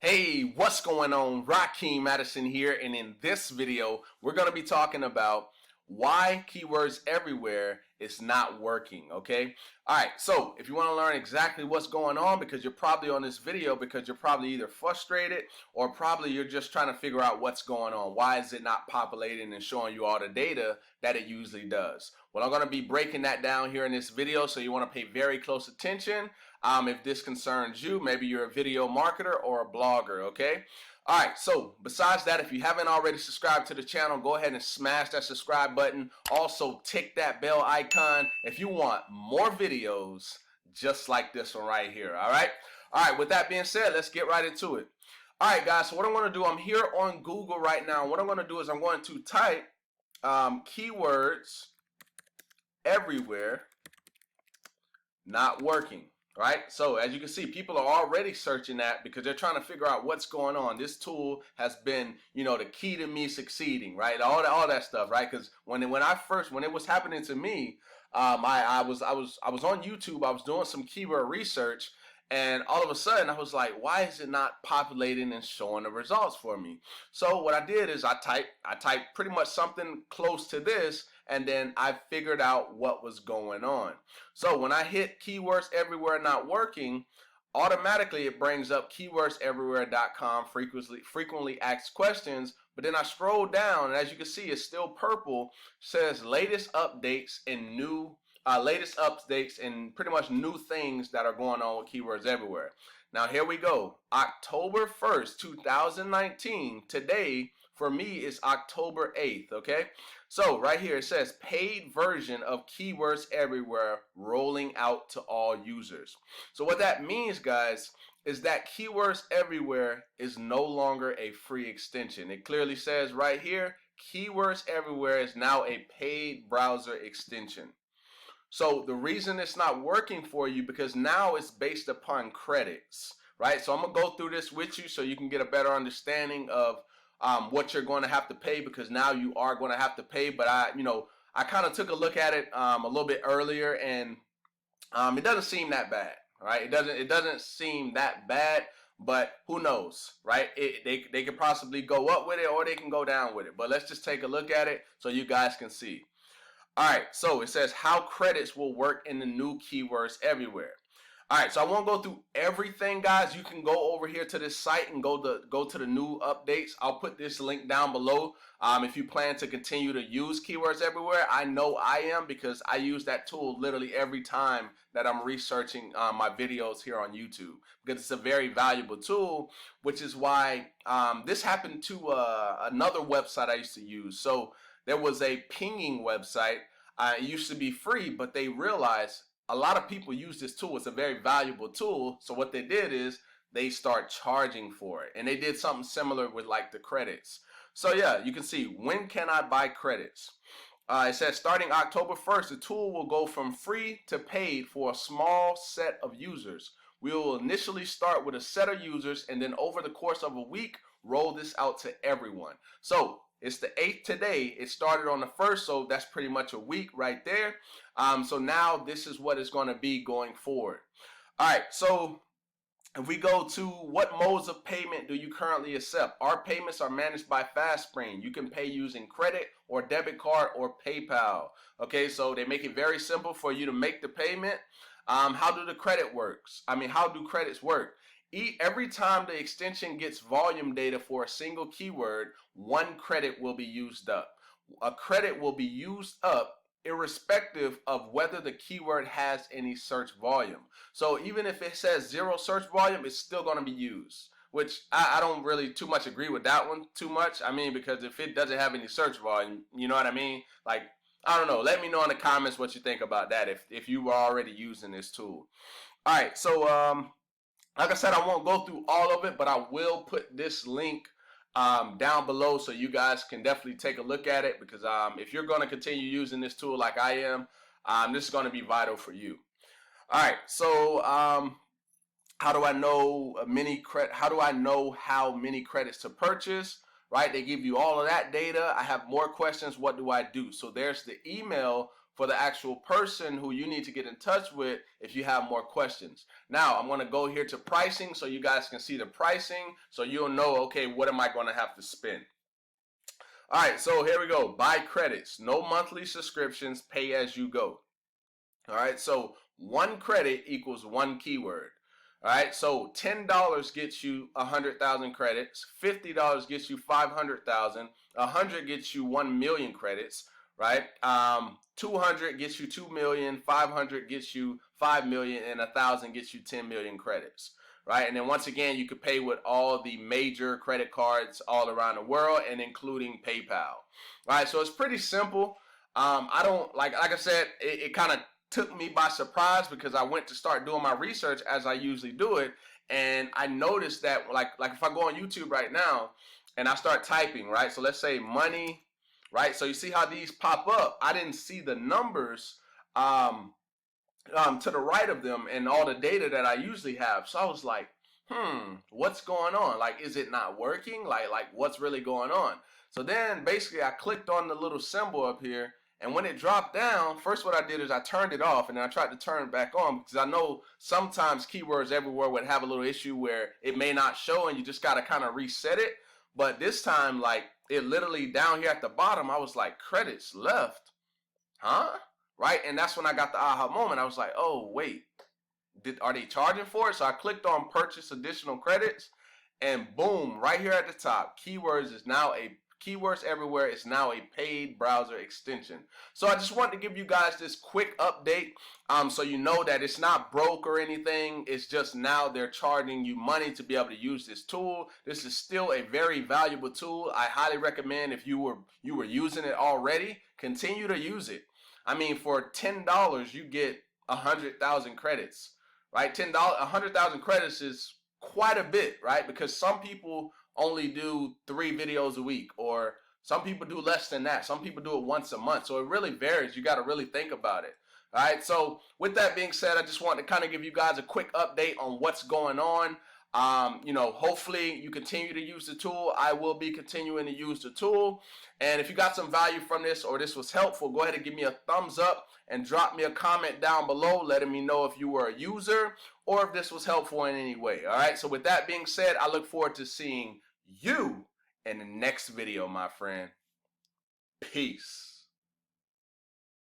Hey, what's going on? Rakeem Madison here, and in this video, we're going to be talking about why Keywords Everywhere is not working, okay? All right, so if you want to learn exactly what's going on, because you're probably on this video because you're probably either frustrated or probably you're just trying to figure out what's going on. Why is it not populating and showing you all the data that it usually does? Well, I'm going to be breaking that down here in this video, so you want to pay very close attention. If this concerns you, maybe you're a video marketer or a blogger, okay? All right, so besides that, if you haven't already subscribed to the channel, go ahead and smash that subscribe button. Also, tick that bell icon if you want more videos just like this one right here, all right? All right, with that being said, let's get right into it. All right, guys, so what I'm going to do, I'm here on Google right now. What I'm going to do is I'm going to type keywords everywhere not working. Right? So as you can see, people are already searching that because they're trying to figure out what's going on. This tool has been, the key to me succeeding, right? All that stuff, right? Because when it was happening to me, I was on YouTube. I was doing some keyword research, and all of a sudden I was like, why is it not populating and showing the results for me? So what I did is I typed pretty much something close to this, and then I figured out what was going on. So when I hit keywords everywhere not working, automatically it brings up keywordseverywhere.com frequently asked questions. But then I scroll down, and as you can see, it's still purple. Says latest updates and pretty much new things that are going on with Keywords Everywhere. Now here we go. October 1st, 2019. Today for me is October 8th, okay? So right here it says paid version of Keywords Everywhere rolling out to all users. So what that means, guys, is that Keywords Everywhere is no longer a free extension. It clearly says right here, Keywords Everywhere is now a paid browser extension. So the reason it's not working for you, because now it's based upon credits, right? So I'm going to go through this with you so you can get a better understanding of what you're going to have to pay, because now you are going to have to pay. But I kind of took a look at it a little bit earlier, and it doesn't seem that bad, right? It doesn't seem that bad, but who knows, right? They could possibly go up with it or they can go down with it. But let's just take a look at it so you guys can see. All right, so it says how credits will work in the new Keywords Everywhere. All right, so I won't go through everything, guys. You can go over here to this site and go to the new updates. I'll put this link down below if you plan to continue to use Keywords Everywhere. I know I am, because I use that tool literally every time that I'm researching my videos here on YouTube, because it's a very valuable tool, which is why this happened to another website I used to use. So there was a pinging website. It used to be free, but they realized a lot of people use this tool. It's a very valuable tool. So what they did is they start charging for it. And they did something similar with like the credits. So yeah, you can see, when can I buy credits? It says starting October 1st, the tool will go from free to paid for a small set of users. We will initially start with a set of users, and then over the course of a week, roll this out to everyone. So it's the 8th today. It started on the 1st, so that's pretty much a week right there. So now this is what it's going to be going forward. All right, so if we go to what modes of payment do you currently accept? Our payments are managed by FastSpring. You can pay using credit or debit card or PayPal. Okay, so they make it very simple for you to make the payment. How do the credit works? How do credits work? Every time the extension gets volume data for a single keyword, 1 credit will be used up. A credit will be used up irrespective of whether the keyword has any search volume. So even if it says 0 search volume, it's still going to be used, which I don't really too much agree with that one too much. Because if it doesn't have any search volume, you know what I mean? Like, I don't know. Let me know in the comments what you think about that if you were already using this tool. All right, so like I said, I won't go through all of it, but I will put this link down below so you guys can definitely take a look at it, because if you're going to continue using this tool like I am, this is going to be vital for you. All right, so how do I know how many credits to purchase? Right, they give you all of that data. I have more questions. What do I do? So there's the email for the actual person who you need to get in touch with if you have more questions. Now, I'm going to go here to pricing so you guys can see the pricing so you'll know, okay, what am I going to have to spend? All right, so here we go. Buy credits, no monthly subscriptions, pay as you go. All right, so 1 credit equals 1 keyword. All right, so $10 gets you 100,000 credits, $50 gets you 500,000, 100 gets you 1 million credits, right? 200 gets you 2 million, 500 gets you 5 million, and 1,000 gets you 10 million credits, right? And then once again, you could pay with all the major credit cards all around the world, and including PayPal. All right, so it's pretty simple. I don't like I said, it kind of took me by surprise because I went to start doing my research as I usually do it, and I noticed that like if I go on YouTube right now and I start typing, right? So let's say money, right? So you see how these pop up. I didn't see the numbers to the right of them and all the data that I usually have. So I was like, what's going on? Like, is it not working? Like what's really going on? So then basically I clicked on the little symbol up here, and when it dropped down, first what I did is I turned it off, and then I tried to turn it back on because I know sometimes Keywords Everywhere would have a little issue where it may not show and you just got to kind of reset it. But this time, like, it literally down here at the bottom, I was like, credits left. Huh? Right? And that's when I got the aha moment. I was like, oh, wait, are they charging for it? So I clicked on purchase additional credits, and boom, right here at the top, Keywords Everywhere is now a paid browser extension. So I just wanted to give you guys this quick update so you know that it's not broke or anything. It's just now they're charging you money to be able to use this tool. This is still a very valuable tool. I highly recommend if you were using it already, continue to use it. I mean, for $10, you get 100,000 credits, right? $10, 100,000 credits is quite a bit, right? Because some people only do 3 videos a week, or some people do less than that. Some people do it once a month. So it really varies. You got to really think about it. All right. So with that being said, I just want to kind of give you guys a quick update on what's going on. Hopefully you continue to use the tool. I will be continuing to use the tool. And if you got some value from this or this was helpful, go ahead and give me a thumbs up and drop me a comment down below letting me know if you were a user or if this was helpful in any way. All right. So with that being said, I look forward to seeing you in the next video, my friend. Peace.